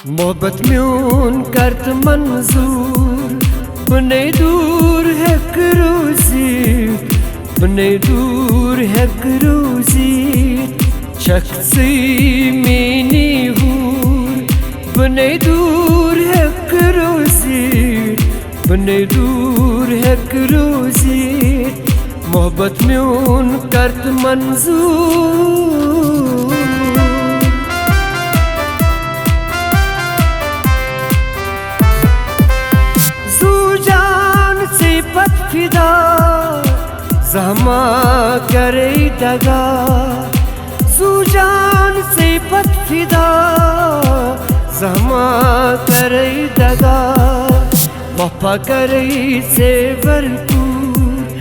मोहब्बत म्यून करत मंजूर बने दूर है करूजी बने दूर है करूजी शख्सी मेनी हूर बने दूर है करूजी बने दूर है करूजी मोहब्बत म्यून करत मंजूर फिदा ज़हमा करे दगा जुजान से पत फिदा ज़हमा करे दगा वफा करे से भरपूर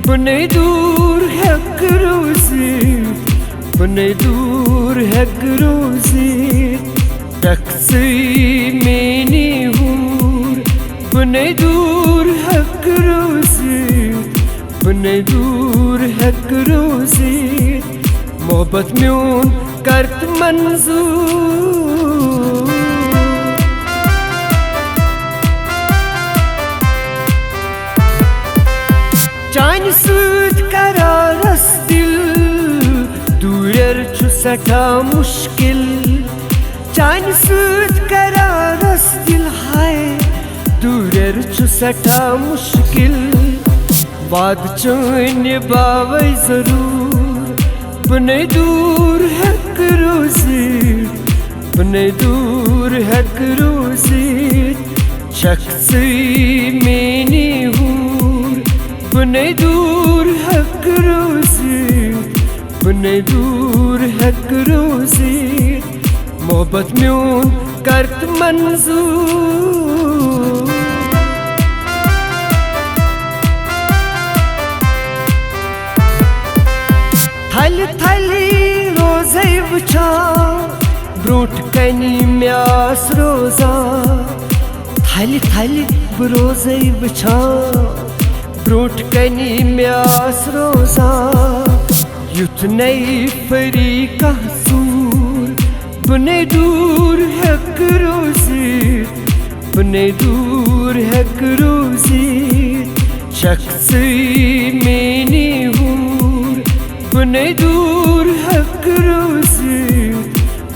बने दूर है करूजी बने दूर है करूजी टक्सी मेनी हूर बने दूर है करूजी बने दूर है करूजी मोहब्बत म्यून करत मंजूर चानि सूद करारस दिल दूर छु सठा मुश्किल चानि सूद करारस दिल हाय दूर छु सठा मुश्किल बात निभावे जरूर बने दूर है करूजी बने दूर है करूजी शख्सी मेनी हूर बने दूर है करूजी बने दूर है करूजी मोहब्बत म्यून करत मंजूर थल थली रोज़े वुचा ब्रोट कनी म्यास रोज़ा थल थली रोज़े वुचा ब्रोट कनी म्यास रोज़ा युथ नई फरी का सूर बने दूर है करूजी बने दूर है करूजी शख्सी मेनी हूर बने दूर है करूजी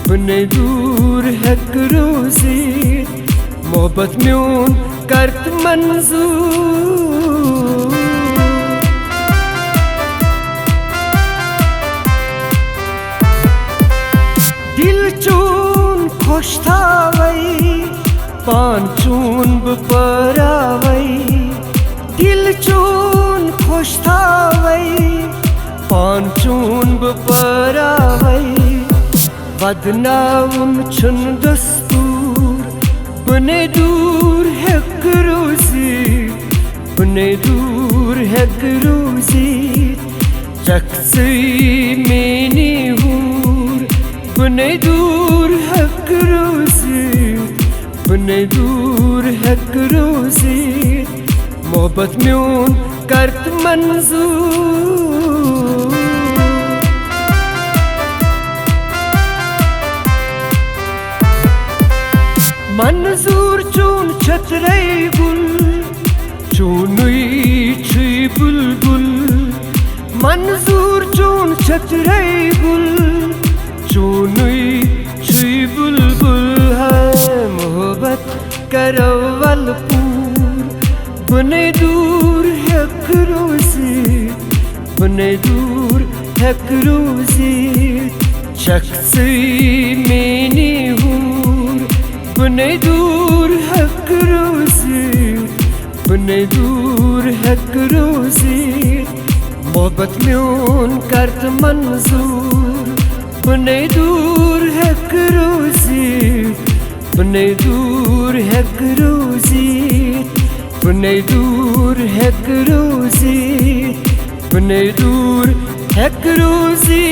बने दूर है करूजी मोहब्बत म्यून करत मंजूर दिल चून खुश थावई पान चून बपरावई दिल चून खुश थावई पान चून बपरावई बदनाम छुन दस्तूर बने दूर है करूजी बने दूर है करूजी शख्सी मेनी हूर बने दूर है करूजी बने दूर है करूजी मोहब्बत म्यून करत मंजूर मंजूर चून छतरे गुल चूनुई छी बुलबुल मंजूर चून छतरे गुल चूनुई छी बुलबुल है मोहब्बत करवल पूर बने दूर है करूजी बने दूर है करूजी शख्सी मेनी हूर बने दूर है करूजी बने दूर है करूजी मोहब्बत म्यून करत मंजूर बने दूर है करूजी बने दूर है करूजी बने दूर है करूजी बने दूर है करूजी।